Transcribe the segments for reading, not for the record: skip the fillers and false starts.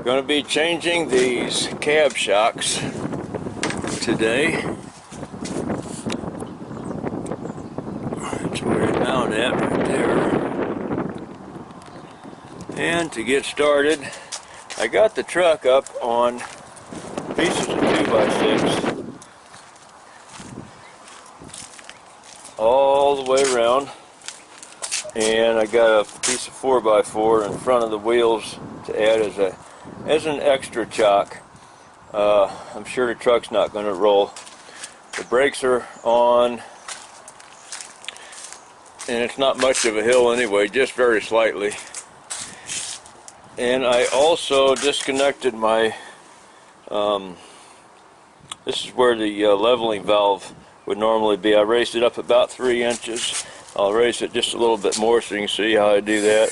Going to be changing these cab shocks today. That's where it's mounted at right there. And to get started, I got the truck up on pieces of 2x6 all the way around, and I got a piece of 4x4 in front of the wheels to add as an extra shock. I'm sure the truck's not going to roll. The brakes are on, and it's not much of a hill anyway, just very slightly. And I also disconnected my this is where the leveling valve would normally be. I raised it up about 3 inches. I'll raise it just a little bit more so you can see how I do that.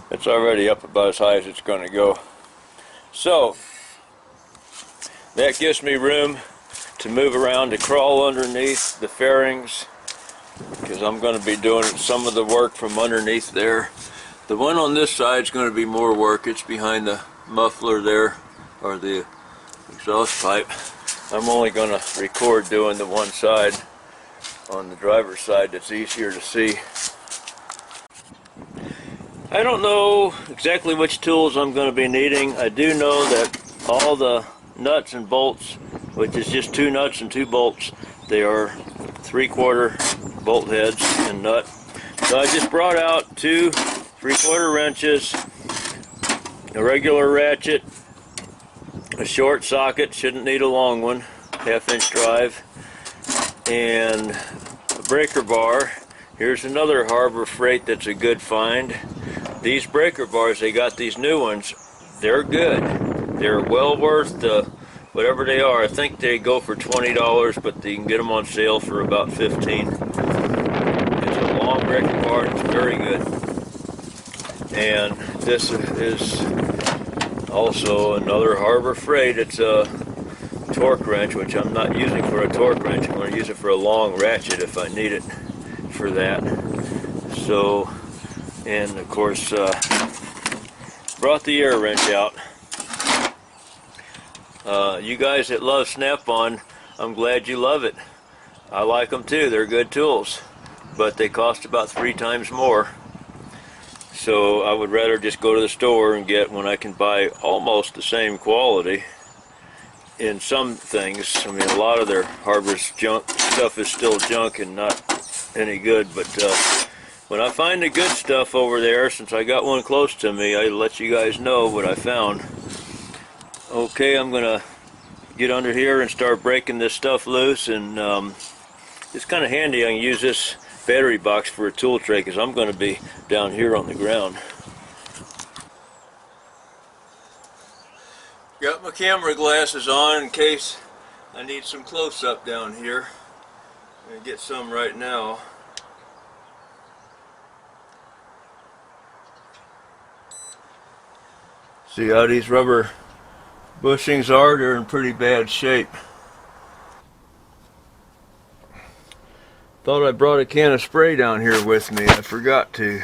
It's already up about as high as it's going to go. So that gives me room to move around, to crawl underneath the fairings, because I'm going to be doing some of the work from underneath there. The one on this side is going to be more work. It's behind the muffler there, or the exhaust pipe. I'm only going to record doing the one side on the driver's side that's easier to see. I don't know exactly which tools I'm going to be needing. I do know that all the nuts and bolts, which is just 2 nuts and 2 bolts, they are 3/4 bolt heads and nut. So I just brought out 2 3/4 wrenches, a regular ratchet, a short socket, shouldn't need a long one, 1/2 inch drive, and a breaker bar. Here's another Harbor Freight that's a good find. These breaker bars, they got these new ones. They're good. They're well worth whatever they are. I think they go for $20, but you can get them on sale for about $15. It's a long breaker bar. It's very good. And this is also another Harbor Freight. It's a torque wrench, which I'm not using for a torque wrench. I'm going to use it for a long ratchet if I need it for that. So, and of course, brought the air wrench out. You guys that love Snap-on, I'm glad you love it. I like them too. They're good tools, but they cost about 3 times more. So I would rather just go to the store and get when I can buy almost the same quality in some things. I mean, a lot of their Harbor's junk stuff is still junk and not any good, but when I find the good stuff over there, since I got one close to me, I let you guys know what I found. Okay, I'm gonna get under here and start breaking this stuff loose, and it's kind of handy. I can use this battery box for a tool tray because I'm going to be down here on the ground. Got my camera glasses on in case I need some close-up down here. I'm going to get some right now. See how these rubber bushings are? They're in pretty bad shape. Thought I brought a can of spray down here with me. I forgot to.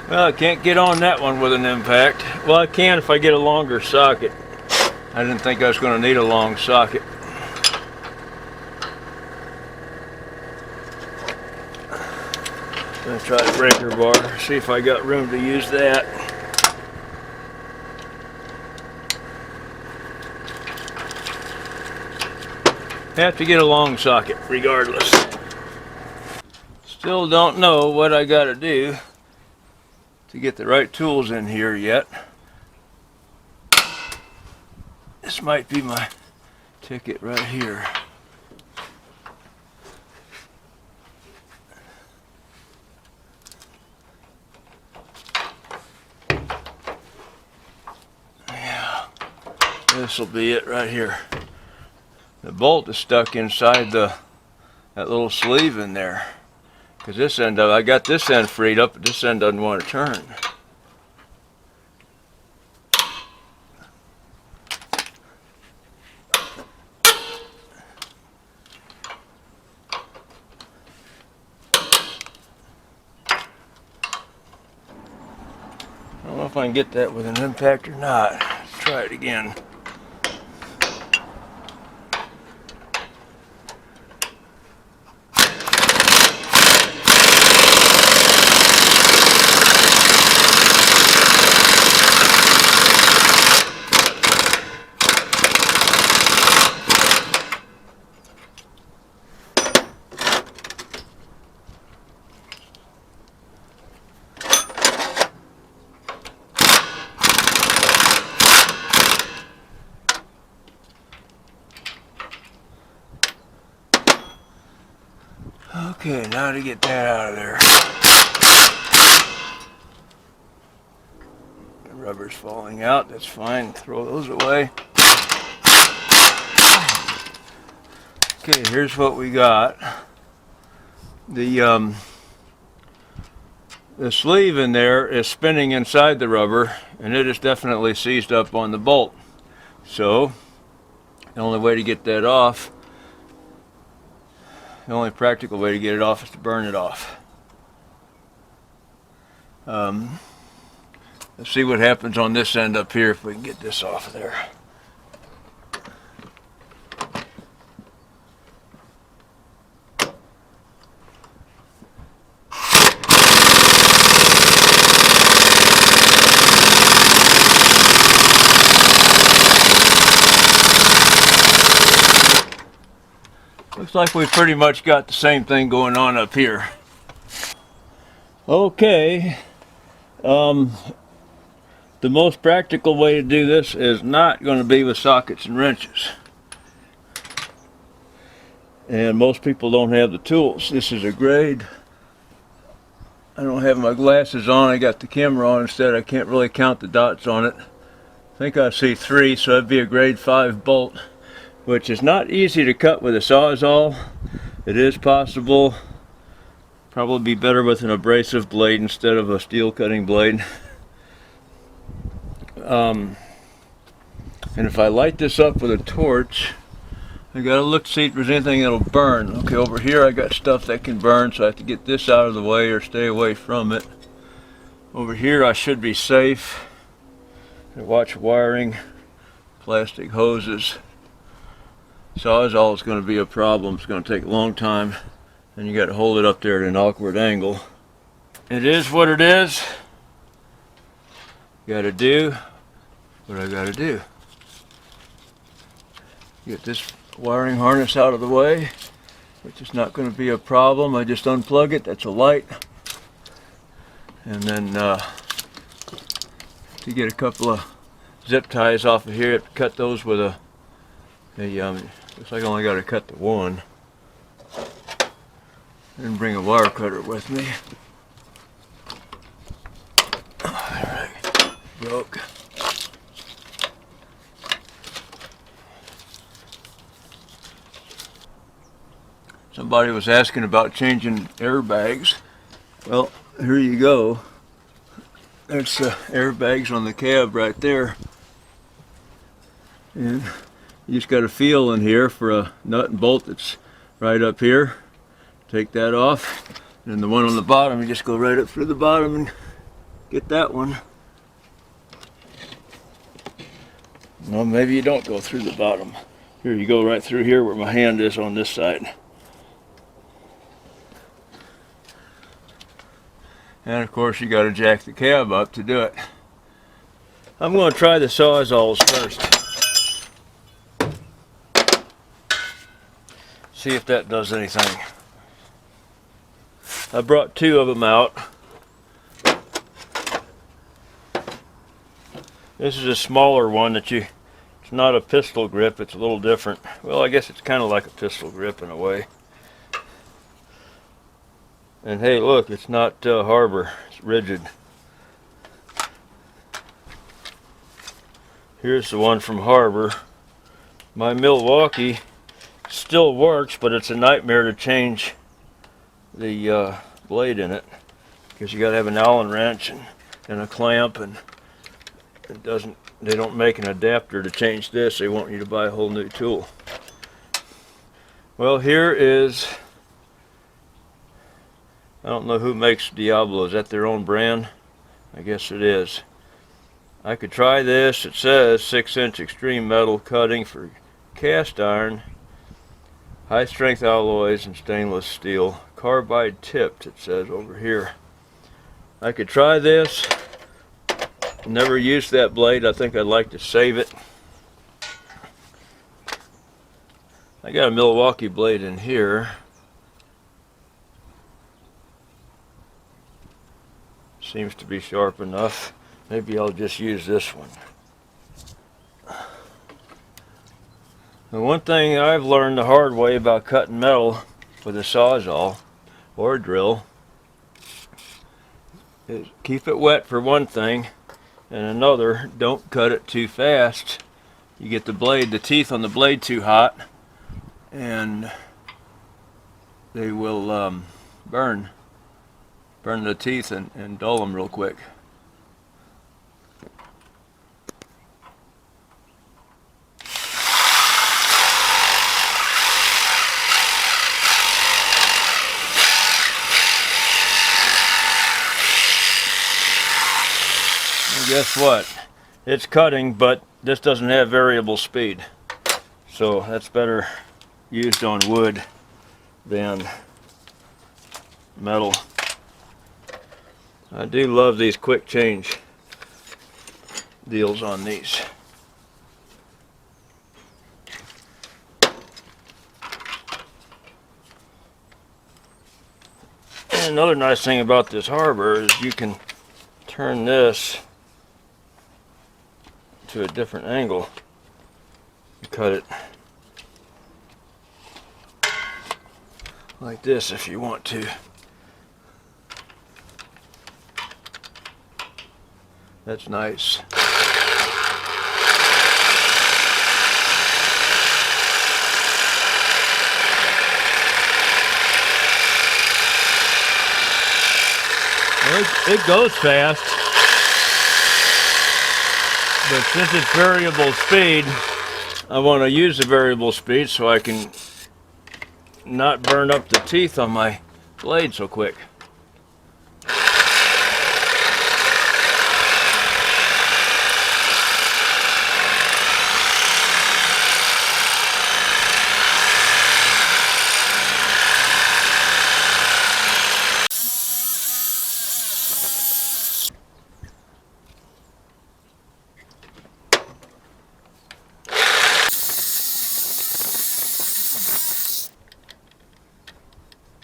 Well, I can't get on that one with an impact. Well, I can if I get a longer socket. I didn't think I was going to need a long socket. I'm going to try the breaker bar, see if I got room to use that. Have to get a long socket regardless. Still don't know what I got to do to get the right tools in here yet. This might be my ticket right here. Yeah, this will be it right here. The bolt is stuck inside that little sleeve in there. Because this end I got this end freed up, but this end doesn't want to turn. I don't know if I can get that with an impact or not. Let's try it again. Okay, now to get that out of there. The rubber's falling out, that's fine. Throw those away. Okay, here's what we got. The sleeve in there is spinning inside the rubber, and it is definitely seized up on the bolt. So, the only way to get that off, the only practical way to get it off is to burn it off. Let's see what happens on this end up here if we can get this off of there. Looks like we've pretty much got the same thing going on up here. Okay, the most practical way to do this is not going to be with sockets and wrenches. And most people don't have the tools. This is a grade. I don't have my glasses on, I got the camera on instead. I can't really count the dots on it. I think I see 3, so that'd be a grade 5 bolt, which is not easy to cut with a Sawzall. It is possible. Probably be better with an abrasive blade instead of a steel cutting blade. And if I light this up with a torch, I gotta look to see if there's anything that'll burn. Okay, over here I got stuff that can burn, so I have to get this out of the way or stay away from it. Over here I should be safe. Watch wiring, plastic hoses. Sawzall is going to be a problem. It's going to take a long time, and you got to hold it up there at an awkward angle. It is what it is. Got to do what I got to do. Get this wiring harness out of the way, which is not going to be a problem. I just unplug it. That's a light, and then to get a couple of zip ties off of here, I have to cut those with a looks like I only got to cut the one. Didn't bring a wire cutter with me. Alright, broke. Somebody was asking about changing airbags. Well, here you go. There's the airbags on the cab right there. And you just got a feel in here for a nut and bolt that's right up here. Take that off. And the one on the bottom, you just go right up through the bottom and get that one. Well, maybe you don't go through the bottom. Here you go right through here where my hand is on this side. And of course you got to jack the cab up to do it. I'm going to try the Sawzalls first. see if that does anything. I brought two of them out. This is a smaller one that it's not a pistol grip, it's a little different. Well, I guess it's kind of like a pistol grip in a way. And hey, look, it's not Harbor, it's rigid. Here's the one from Harbor. My Milwaukee still works, but it's a nightmare to change the blade in it, because you got to have an Allen wrench and a clamp, and they don't make an adapter to change this. They want you to buy a whole new tool. Well, here is, I don't know who makes Diablo. Is that their own brand? I guess it is. I could try this. It says 6-inch extreme metal cutting for cast iron, high strength alloys, and stainless steel. Carbide tipped, it says over here. I could try this. Never used that blade. I think I'd like to save it. I got a Milwaukee blade in here. Seems to be sharp enough. Maybe I'll just use this one. The one thing I've learned the hard way about cutting metal with a sawzall or a drill is keep it wet for one thing, and another, don't cut it too fast. You get the teeth on the blade too hot, and they will burn the teeth and dull them real quick. Guess what? It's cutting, but this doesn't have variable speed. So that's better used on wood than metal. I do love these quick change deals on these. And another nice thing about this Harbor is you can turn this to a different angle. You cut it like this if you want to. That's nice. Well, it goes fast. But since it's variable speed, I want to use the variable speed so I can not burn up the teeth on my blade so quick.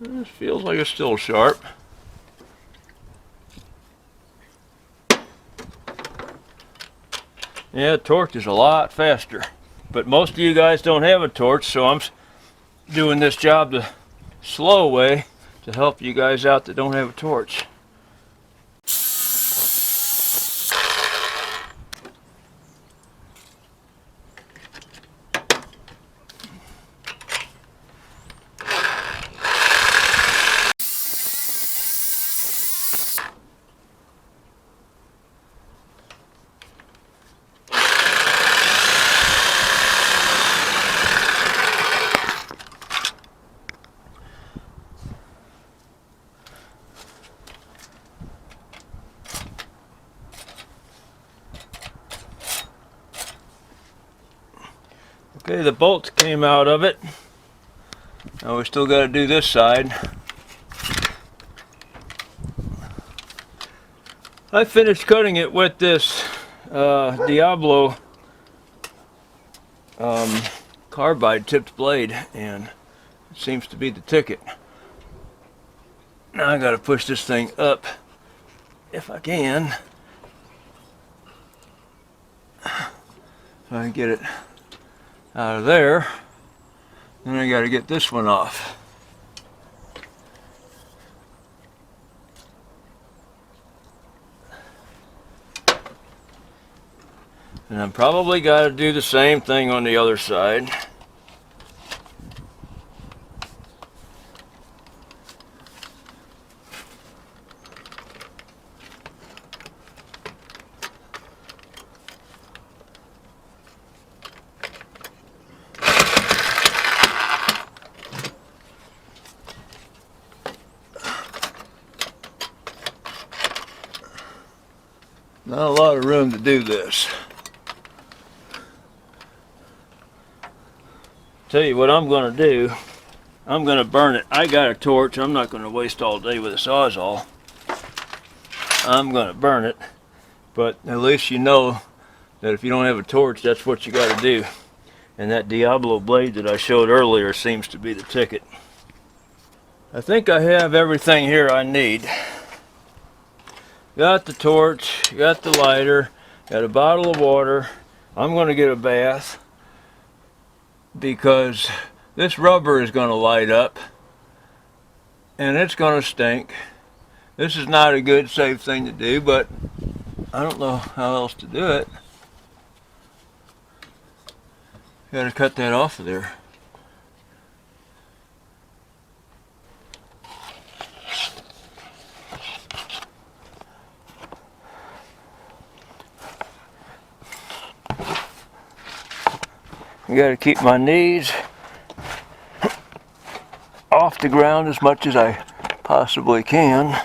This feels like it's still sharp. Yeah, torque is a lot faster. But most of you guys don't have a torch, so I'm doing this job the slow way to help you guys out that don't have a torch. Okay, the bolts came out of it. Now we still got to do this side. I finished cutting it with this Diablo carbide tipped blade, and seems to be the ticket. Now I got to push this thing up if I can. So I can get it out of there. Then I got to get this one off. And I'm probably got to do the same thing on the other side. Not a lot of room to do this. Tell you what I'm going to do. I'm going to burn it. I got a torch. I'm not going to waste all day with a Sawzall. I'm going to burn it. But at least you know that if you don't have a torch, that's what you got to do. And that Diablo blade that I showed earlier seems to be the ticket. I think I have everything here I need. Got the torch, got the lighter, got a bottle of water. I'm going to get a bath because this rubber is going to light up and it's going to stink. This is not a good, safe thing to do, but I don't know how else to do it. Got to cut that off of there. I got to keep my knees off the ground as much as I possibly can.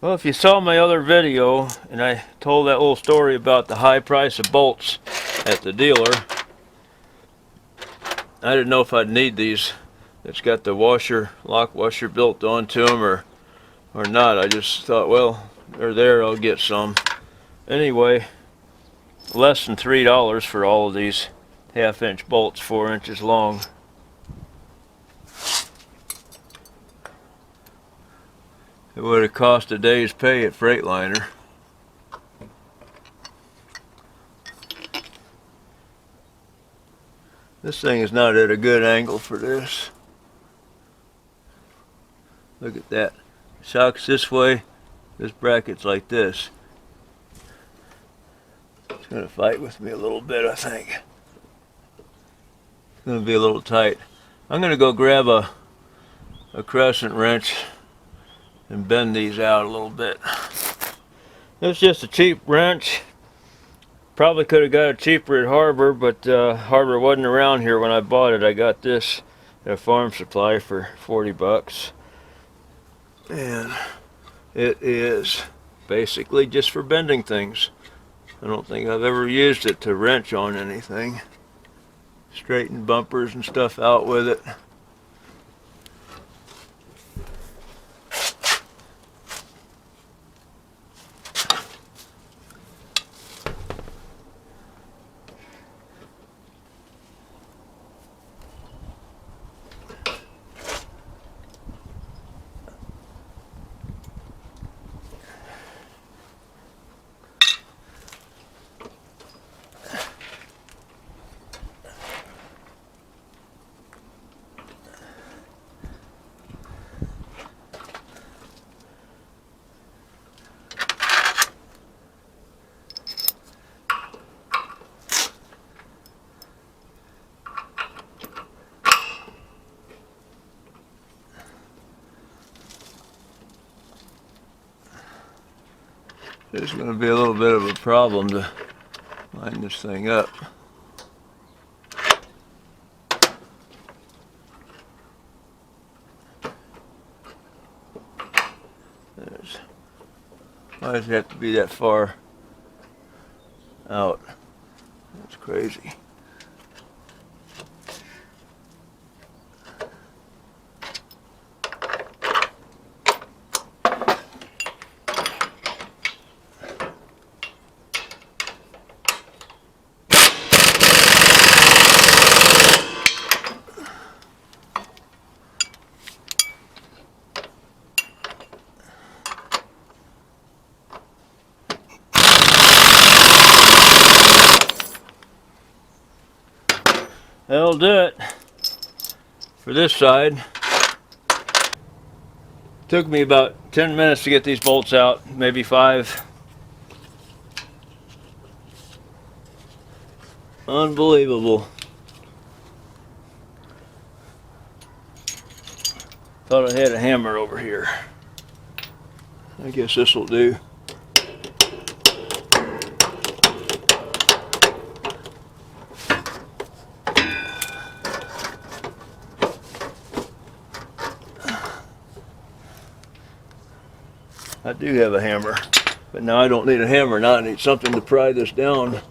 Well, if you saw my other video and I told that little story about the high price of bolts at the dealer, I didn't know if I'd need these. It's got the washer, lock washer built onto them or not. I just thought, well, they're there, I'll get some. Anyway, less than $3 for all of these 1/2-inch bolts, 4 inches long. It would have cost a day's pay at Freightliner. This thing is not at a good angle for this. Look at that. Shocks this way, this bracket's like this. It's going to fight with me a little bit, I think. It's going to be a little tight. I'm going to go grab a crescent wrench and bend these out a little bit. It's just a cheap wrench. Probably could have got it cheaper at Harbor, but Harbor wasn't around here when I bought it. I got this at Farm Supply for 40 bucks. And it is basically just for bending things. I don't think I've ever used it to wrench on anything. Straighten bumpers and stuff out with it. It's going to be a little bit of a problem to line this thing up. Why does it have to be that far out? That's crazy. That'll do it for this side. Took me about 10 minutes to get these bolts out, maybe 5. Unbelievable. Thought I had a hammer over here. I guess this will do. I do have a hammer, but now I don't need a hammer. Now I need something to pry this down.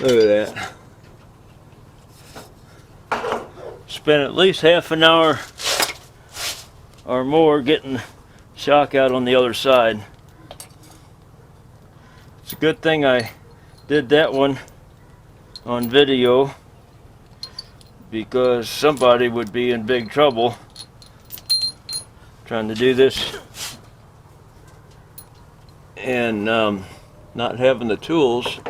Look at that. Spent at least half an hour or more getting shock out on the other side. It's a good thing I did that one on video, because somebody would be in big trouble trying to do this and not having the tools